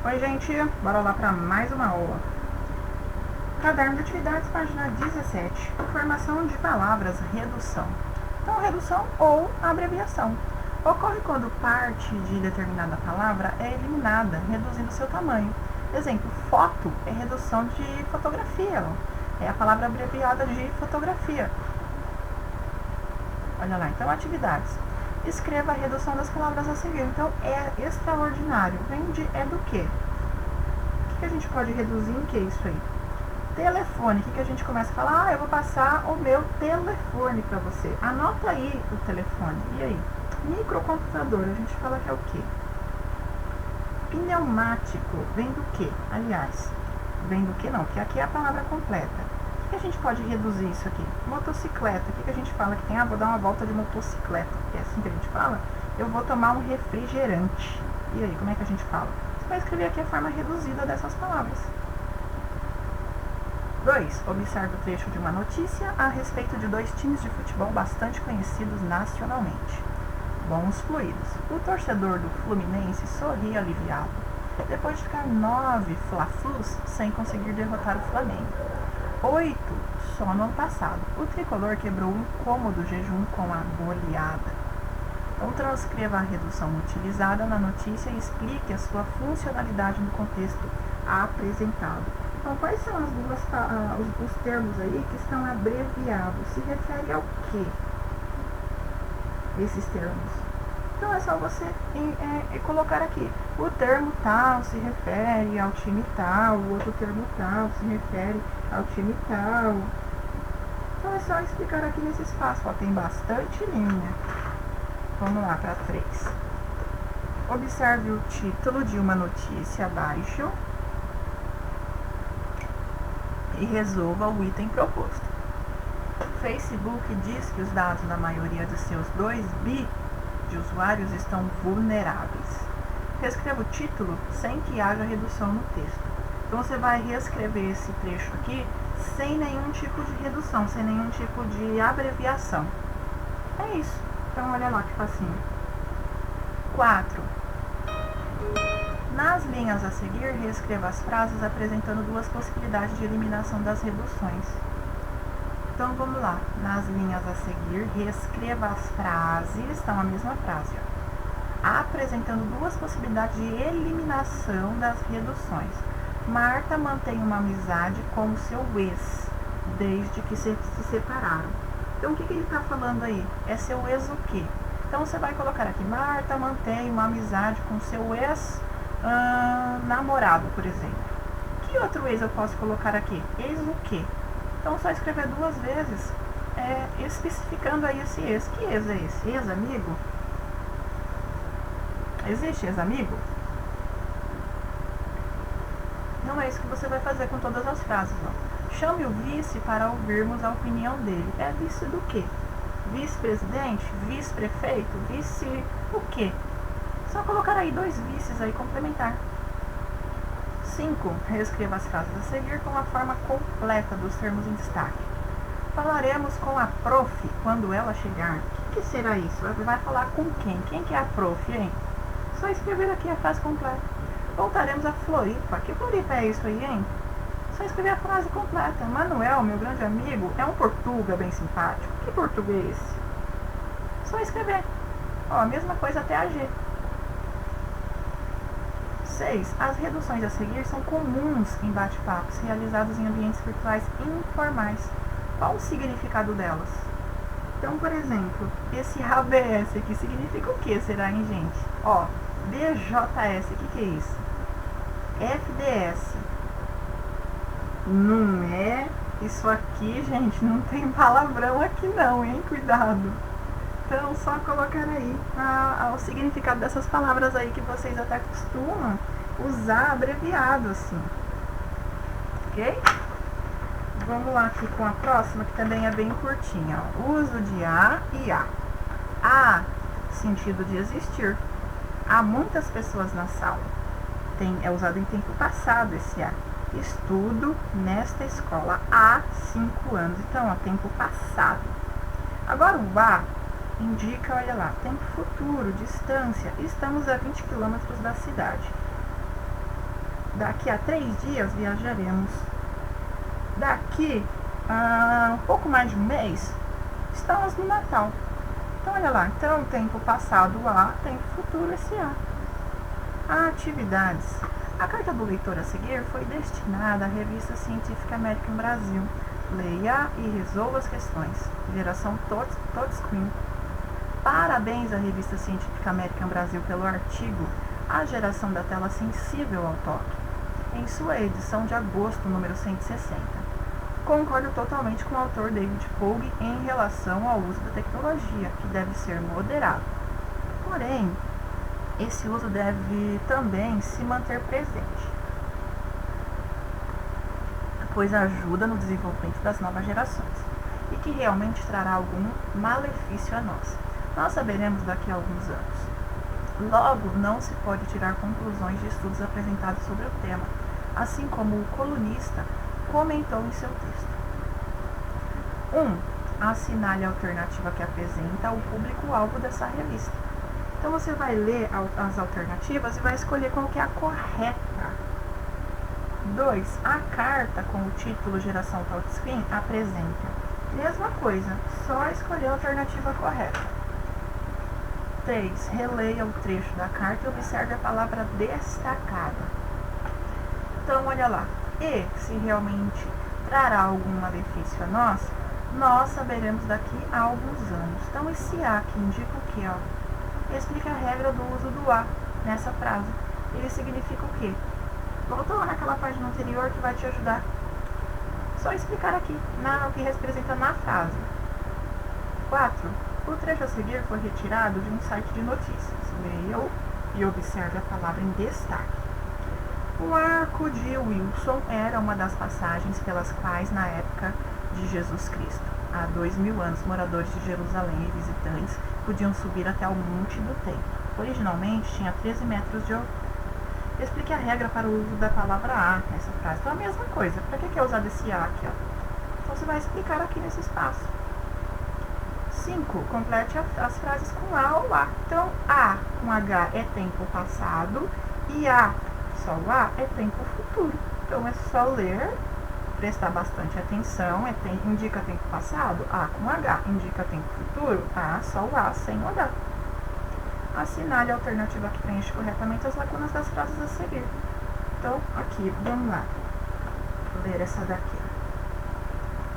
Oi, gente, bora lá para mais uma aula. Caderno de atividades, página 17. Formação de palavras, redução. Então, redução ou abreviação ocorre quando parte de determinada palavra é eliminada, reduzindo seu tamanho. Exemplo, foto é redução de fotografia, é a palavra abreviada de fotografia. Olha lá, então, atividades. Escreva a redução das palavras a seguir. Então, é extraordinário. Vem de é do quê? O que a gente pode reduzir em que isso aí? Telefone. O que a gente começa a falar? Ah, eu vou passar o meu telefone para você. Anota aí o telefone. E aí? Microcomputador. A gente fala que é o quê? Pneumático. Vem do quê? Aliás, vem do quê não? Porque aqui é a palavra completa. O que a gente pode reduzir isso aqui? Motocicleta. O que a gente fala que tem? Ah, vou dar uma volta de motocicleta. É assim que a gente fala? Eu vou tomar um refrigerante. E aí, como é que a gente fala? Você vai escrever aqui a forma reduzida dessas palavras. 2. Observe o trecho de uma notícia a respeito de dois times de futebol bastante conhecidos nacionalmente. Bons fluidos. O torcedor do Fluminense sorri aliviado, depois de ficar 9 Fla-Flus sem conseguir derrotar o Flamengo. 8. Só no ano passado. O tricolor quebrou um cômodo jejum com a goleada. Então, transcreva a redução utilizada na notícia e explique a sua funcionalidade no contexto apresentado. Então, quais são os termos aí que estão abreviados? Se refere ao quê? Esses termos. Então, é só você colocar aqui. O termo tal se refere ao time tal, o outro termo tal se refere ao time tal. Então, é só explicar aqui nesse espaço. Ó, tem bastante linha. Vamos lá para 3. Observe o título de uma notícia abaixo e resolva o item proposto. O Facebook diz que os dados da maioria de seus 2 bi de usuários estão vulneráveis. Reescreva o título sem que haja redução no texto. Então, você vai reescrever esse trecho aqui sem nenhum tipo de redução, sem nenhum tipo de abreviação. É isso. Então, olha lá que facinho. 4. Nas linhas a seguir, reescreva as frases apresentando 2 possibilidades de eliminação das reduções. Então, vamos lá. Nas linhas a seguir, reescreva as frases, estão a mesma frase, ó, apresentando 2 possibilidades de eliminação das reduções. Marta mantém uma amizade com o seu ex, desde que se separaram. Então, o que ele está falando aí? É seu ex o quê? Então, você vai colocar aqui, Marta mantém uma amizade com seu ex-namorado, por exemplo. Que outro ex eu posso colocar aqui? Ex o quê? Então, só escrever 2 vezes, especificando aí esse ex. Que ex é esse? Ex-amigo? Existe ex-amigo? Não é isso que você vai fazer com todas as frases, ó. Chame o vice para ouvirmos a opinião dele. É vice do quê? Vice-presidente? Vice-prefeito? Vice o quê? Só colocar aí 2 vices aí, complementar. 5. Reescreva as frases a seguir com a forma completa dos termos em destaque. Falaremos com a prof quando ela chegar. O que será isso? Vai falar com quem? Quem que é a prof, hein? Só escrever aqui a frase completa. Voltaremos a Floripa. Que Floripa é isso aí, hein? Só escrever a frase completa. Manuel, meu grande amigo, é um portuga bem simpático. Que português é esse? Só escrever. Ó, a mesma coisa até a G. 6. As reduções a seguir são comuns em bate-papos realizados em ambientes virtuais informais. Qual o significado delas? Então, por exemplo, esse ABS aqui significa o que será, hein, gente? Ó, BJS, o que é isso? FDS. Não é isso aqui, gente, não tem palavrão aqui não, hein? Cuidado. Então, só colocar aí o significado dessas palavras aí que vocês até costumam usar abreviado, assim. Ok? Vamos lá aqui com a próxima, que também é bem curtinha. Ó. Uso de a e a. A, sentido de existir. Há muitas pessoas na sala. É usado em tempo passado esse a. Estudo nesta escola há 5 anos. Então, ó, tempo passado. Agora, o a indica, olha lá, tempo futuro, distância. Estamos a 20 km da cidade. Daqui a 3 dias viajaremos. Daqui a um pouco mais de um mês, estamos no Natal. Então, olha lá. Então, tempo passado A, tempo futuro esse A. Atividades. A carta do leitor a seguir foi destinada à revista científica American Brasil. Leia e resolva as questões. Geração touchscreen. Parabéns à revista científica American Brasil pelo artigo A Geração da Tela Sensível ao Toque, em sua edição de agosto, número 160. Concordo totalmente com o autor David Pogue em relação ao uso da tecnologia, que deve ser moderado. Porém, esse uso deve também se manter presente, pois ajuda no desenvolvimento das novas gerações e que realmente trará algum malefício a nós. Nós saberemos daqui a alguns anos. Logo, não se pode tirar conclusões de estudos apresentados sobre o tema, assim como o colunista comentou em seu texto. 1. Assinale a alternativa que apresenta o público-alvo dessa revista. Então, você vai ler as alternativas e vai escolher qual que é a correta. 2. A carta com o título Geração Touchscreen apresenta. Mesma coisa, só escolher a alternativa correta. 3. Releia o trecho da carta e observe a palavra destacada. Então, olha lá. E, se realmente trará algum malefício a nós saberemos daqui a alguns anos. Então, esse A que indica o quê? Explica a regra do uso do A nessa frase. Ele significa o quê? Volta lá naquela página anterior que vai te ajudar. Só explicar aqui o que representa na frase. 4. O trecho a seguir foi retirado de um site de notícias. Leia-o e observe a palavra em destaque. O arco de Wilson era uma das passagens pelas quais, na época de Jesus Cristo, há 2000 anos, moradores de Jerusalém e visitantes podiam subir até o monte do templo. Originalmente tinha 13 metros de altura. Explique a regra para o uso da palavra A nessa frase. Então, a mesma coisa. Para que é usado esse A aqui? Então, você vai explicar aqui nesse espaço. 5. Complete as frases com A ou A. Então, A com H é tempo passado e A, só o A, é tempo futuro. Então, é só ler, prestar bastante atenção. Indica tempo passado, A com H. Indica tempo futuro, A, só o A, sem o H. Assinale a alternativa que preenche corretamente as lacunas das frases a seguir. Então, aqui, vamos lá. Vou ler essa daqui.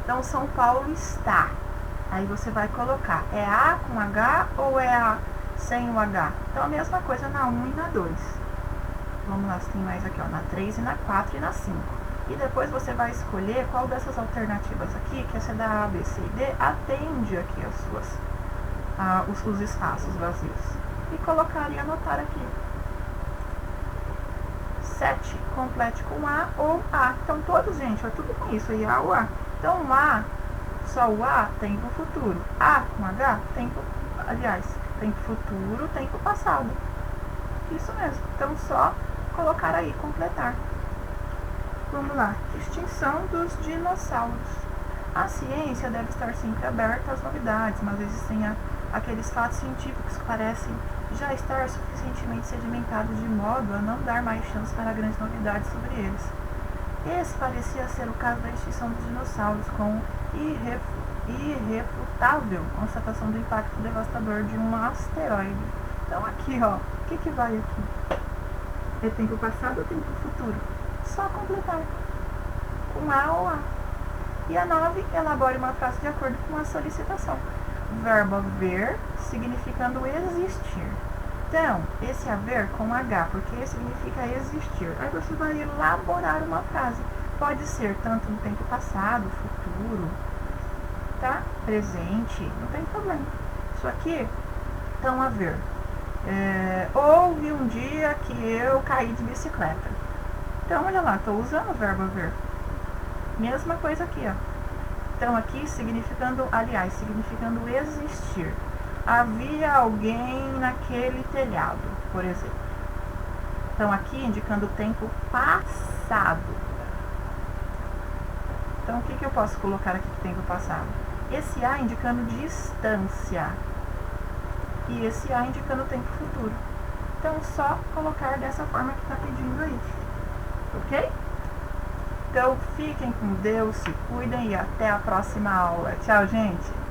Então, São Paulo está. Aí você vai colocar, é A com H ou é A sem o H? Então, a mesma coisa na 1 e na 2. Vamos lá, tem mais aqui, ó, na 3 e na 4 e na 5. E depois você vai escolher qual dessas alternativas aqui, que essa da A, B, C e D, atende aqui os espaços vazios. E colocar e anotar aqui. 7. Complete com A ou A. Então, todos, gente, é tudo com isso aí, A ou A. Então, o A, só o A, tempo futuro. A com H, tempo futuro, tempo passado. Isso mesmo. Então, só colocar aí, completar. Vamos lá. Extinção dos dinossauros. A ciência deve estar sempre aberta às novidades, mas existem aqueles fatos científicos que parecem já estar suficientemente sedimentados de modo a não dar mais chance para grandes novidades sobre eles. Esse parecia ser o caso da extinção dos dinossauros, com irrefutável constatação do impacto devastador de um asteroide. Então aqui, ó, o que vai aqui? É tempo passado ou tempo futuro? Só completar com A ou A. E a 9, elabore uma frase de acordo com a solicitação. Verbo haver, significando existir. Então, esse haver com H, porque significa existir. Aí você vai elaborar uma frase. Pode ser tanto no tempo passado, futuro, tá? Presente, não tem problema. Isso aqui, então, haver. Houve um dia que eu caí de bicicleta. Então, olha lá, estou usando o verbo haver. Mesma coisa aqui, ó. Então, aqui significando existir. Havia alguém naquele telhado, por exemplo. Então, aqui indicando o tempo passado. Então, o que eu posso colocar aqui de tempo passado? Esse A indicando distância. E esse A indicando o tempo futuro. Então, só colocar dessa forma que está pedindo aí. ok? Então, fiquem com Deus, se cuidem e até a próxima aula. Tchau, gente!